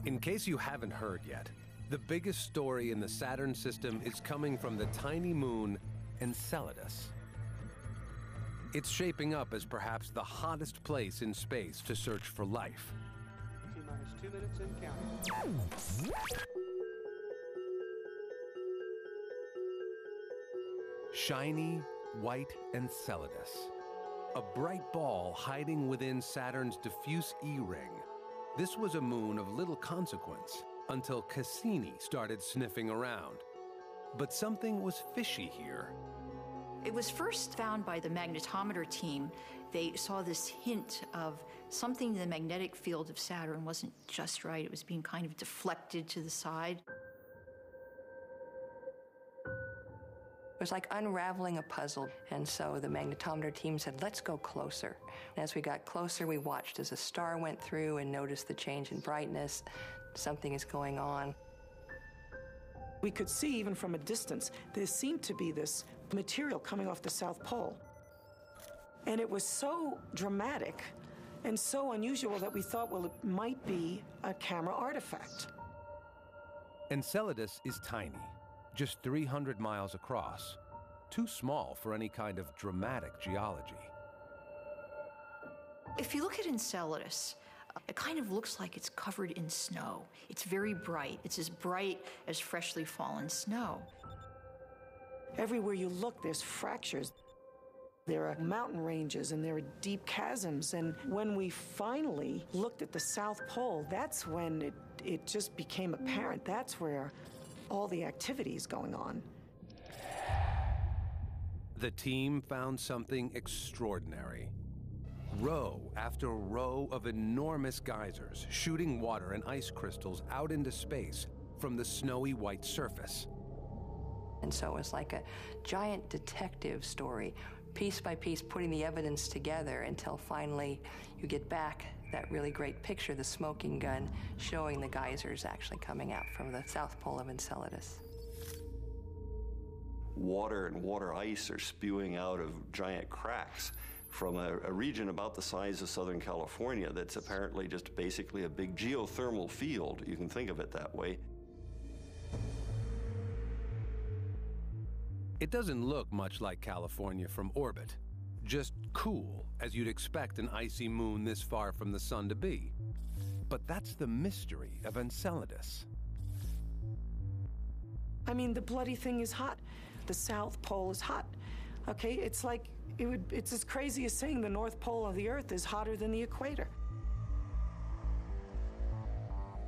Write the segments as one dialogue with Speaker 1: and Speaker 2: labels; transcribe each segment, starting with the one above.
Speaker 1: In case you haven't heard yet, the biggest story in the Saturn system is coming from the tiny moon Enceladus. It's shaping up as perhaps the hottest place in space to search for life.
Speaker 2: T-minus 2 minutes and counting.
Speaker 1: Shiny, white Enceladus. A bright ball hiding within Saturn's diffuse E-ring. This was a moon of little consequence until Cassini started sniffing around. But something was fishy here.
Speaker 3: It was first found by the magnetometer team. They saw this hint of something in the magnetic field of Saturn wasn't just right. It was being kind of deflected to the side.
Speaker 4: It was like unraveling a puzzle, and so the magnetometer team said, let's go closer. And as we got closer, we watched as a star went through and noticed the change in brightness. Something is going on.
Speaker 5: We could see, even from a distance, there seemed to be this material coming off the South Pole. And it was so dramatic and so unusual that we thought, well, it might be a camera artifact.
Speaker 1: Enceladus is tiny, just 300 miles across, too small for any kind of dramatic geology.
Speaker 3: If you look at Enceladus, it kind of looks like it's covered in snow. It's very bright. It's as bright as freshly fallen snow.
Speaker 5: Everywhere you look, there's fractures. There are mountain ranges and there are deep chasms. And when we finally looked at the South Pole, that's when it just became apparent. That's where all the activity is going on.
Speaker 1: The team found something extraordinary. Row after row of enormous geysers shooting water and ice crystals out into space from the snowy white surface.
Speaker 4: And so it was like a giant detective story, piece by piece, putting the evidence together until finally you get back that really great picture, the smoking gun, showing the geysers actually coming out from the South Pole of Enceladus.
Speaker 6: Water and water ice are spewing out of giant cracks from a region about the size of Southern California that's apparently just basically a big geothermal field. You can think of it that way.
Speaker 1: It doesn't look much like California from orbit, just cool, as you'd expect an icy moon this far from the sun to be. But that's the mystery of Enceladus.
Speaker 5: I mean, the bloody thing is hot. The South Pole is hot. Okay, it's like, it's as crazy as saying the North Pole of the Earth is hotter than the equator.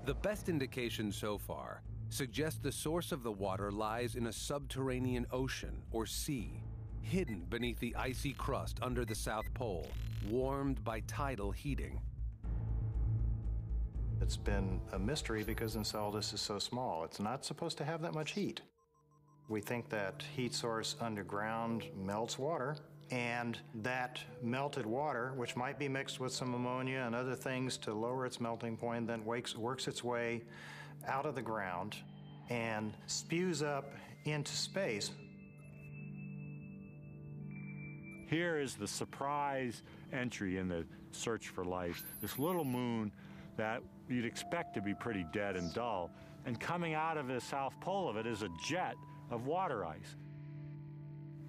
Speaker 1: The best indication so far suggests the source of the water lies in a subterranean ocean or sea, hidden beneath the icy crust under the South Pole, warmed by tidal heating.
Speaker 7: It's been a mystery because Enceladus is so small. It's not supposed to have that much heat. We think that heat source underground melts water, and that melted water, which might be mixed with some ammonia and other things to lower its melting point, then works its way out of the ground and spews up into space.
Speaker 8: Here is the surprise entry in the search for life. This little moon that you'd expect to be pretty dead and dull, and coming out of the South Pole of it is a jet of water ice.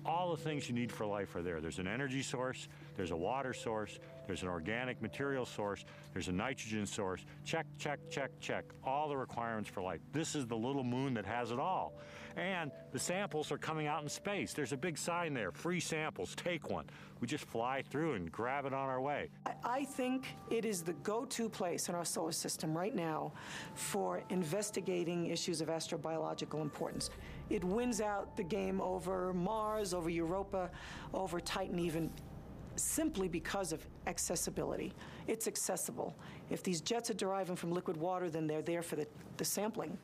Speaker 8: All the things you need for life are there. There's an energy source, there's a water source, there's an organic material source, there's a nitrogen source. Check, check, check, check. All the requirements for life. This is the little moon that has it all. And the samples are coming out in space. There's a big sign there, free samples, take one. We just fly through and grab it on our way.
Speaker 5: I think it is the go-to place in our solar system right now for investigating issues of astrobiological importance. It wins out the game over Mars, over Europa, over Titan even, simply because of accessibility. It's accessible. If these jets are deriving from liquid water, then they're there for the sampling.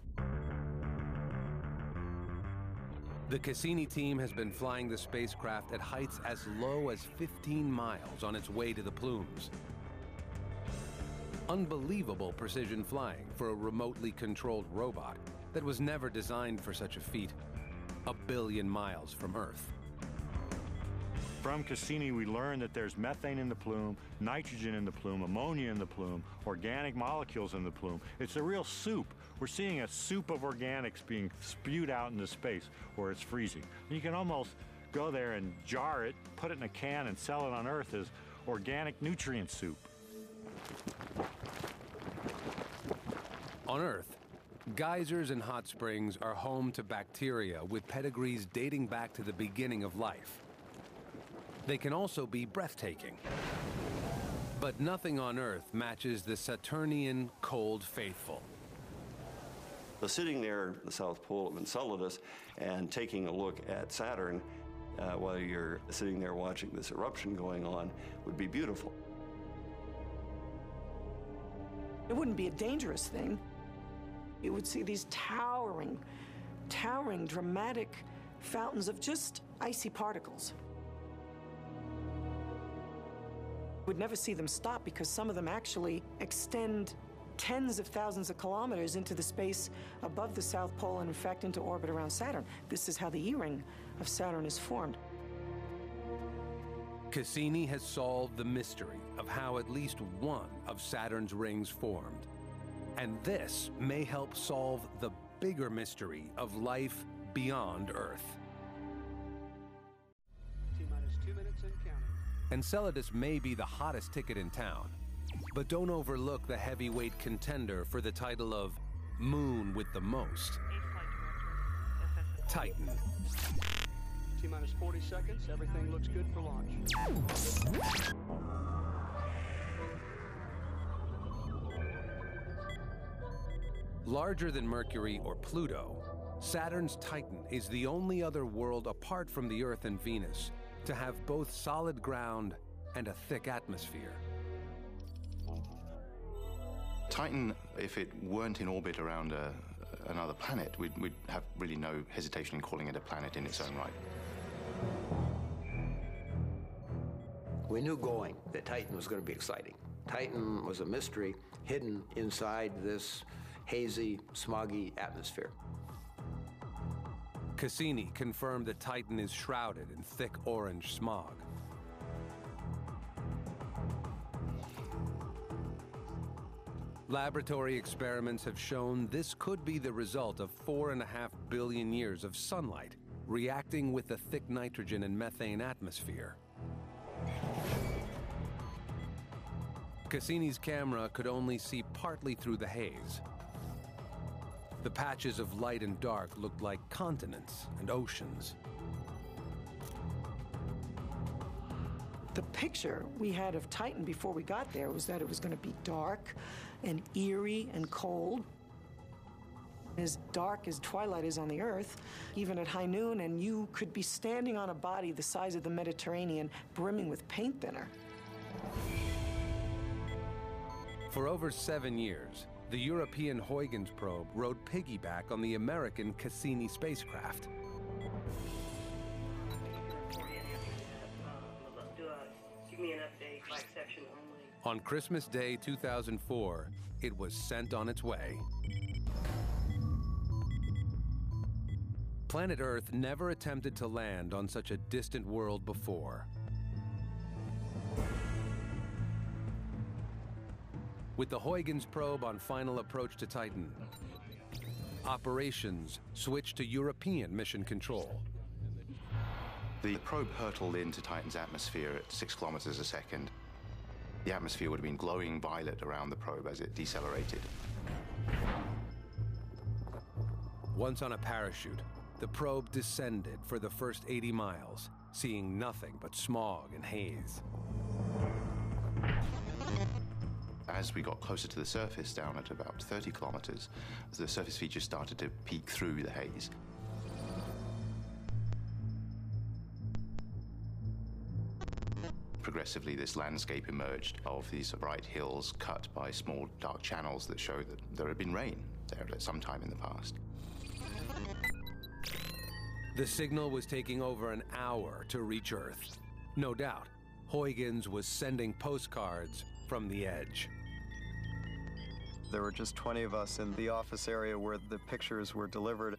Speaker 1: The Cassini team has been flying the spacecraft at heights as low as 15 miles on its way to the plumes. Unbelievable precision flying for a remotely controlled robot that was never designed for such a feat, 1 billion miles from Earth.
Speaker 8: From Cassini, we learned that there's methane in the plume, nitrogen in the plume, ammonia in the plume, organic molecules in the plume. It's a real soup. We're seeing a soup of organics being spewed out into space where it's freezing. You can almost go there and jar it, put it in a can, and sell it on Earth as organic nutrient soup.
Speaker 1: On Earth, geysers and hot springs are home to bacteria with pedigrees dating back to the beginning of life. They can also be breathtaking. But nothing on Earth matches the Saturnian cold faithful.
Speaker 6: So sitting there at the South Pole of Enceladus and taking a look at Saturn while you're sitting there watching this eruption going on would be beautiful.
Speaker 5: It wouldn't be a dangerous thing. You would see these towering, dramatic fountains of just icy particles. We'd never see them stop because some of them actually extend tens of thousands of kilometers into the space above the South Pole and, in fact, into orbit around Saturn. This is how the E-ring of Saturn is formed.
Speaker 1: Cassini has solved the mystery of how at least one of Saturn's rings formed. And this may help solve the bigger mystery of life beyond Earth.
Speaker 2: T-minus 2 minutes and counting.
Speaker 1: Enceladus may be the hottest ticket in town, but don't overlook the heavyweight contender for the title of Moon with the Most. Titan.
Speaker 2: T-minus 40 seconds. Everything looks good for launch.
Speaker 1: Larger than Mercury or Pluto, Saturn's Titan is the only other world apart from the Earth and Venus to have both solid ground and a thick atmosphere.
Speaker 9: Titan, if it weren't in orbit around another planet, we'd have really no hesitation in calling it a planet in its own right.
Speaker 10: We knew going that Titan was going to be exciting. Titan was a mystery hidden inside this hazy, smoggy atmosphere.
Speaker 1: Cassini confirmed that Titan is shrouded in thick orange smog. Laboratory experiments have shown this could be the result of 4.5 billion years of sunlight reacting with the thick nitrogen and methane atmosphere. Cassini's camera could only see partly through the haze. The patches of light and dark looked like continents and oceans.
Speaker 5: The picture we had of Titan before we got there was that it was going to be dark and eerie and cold. As dark as twilight is on the Earth, even at high noon, and you could be standing on a body the size of the Mediterranean, brimming with paint thinner.
Speaker 1: For over 7 years, the European Huygens probe rode piggyback on the American Cassini spacecraft.
Speaker 11: Give me an update, like section only.
Speaker 1: On Christmas Day 2004, it was sent on its way. Planet Earth never attempted to land on such a distant world before. With the Huygens probe on final approach to Titan, operations switched to European mission control.
Speaker 9: The probe hurtled into Titan's atmosphere at 6 kilometers a second. The atmosphere would have been glowing violet around the probe as it decelerated.
Speaker 1: Once on a parachute, the probe descended for the first 80 miles, seeing nothing but smog and haze.
Speaker 9: As we got closer to the surface, down at about 30 kilometers, the surface features started to peek through the haze. Progressively, this landscape emerged of these bright hills cut by small dark channels that show that there had been rain there at some time in the past.
Speaker 1: The signal was taking over an hour to reach Earth. No doubt, Huygens was sending postcards from the edge.
Speaker 12: There were just 20 of us in the office area where the pictures were delivered.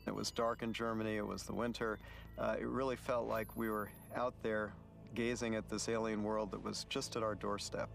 Speaker 12: It was dark in Germany, it was the winter. It really felt like we were out there gazing at this alien world that was just at our doorstep.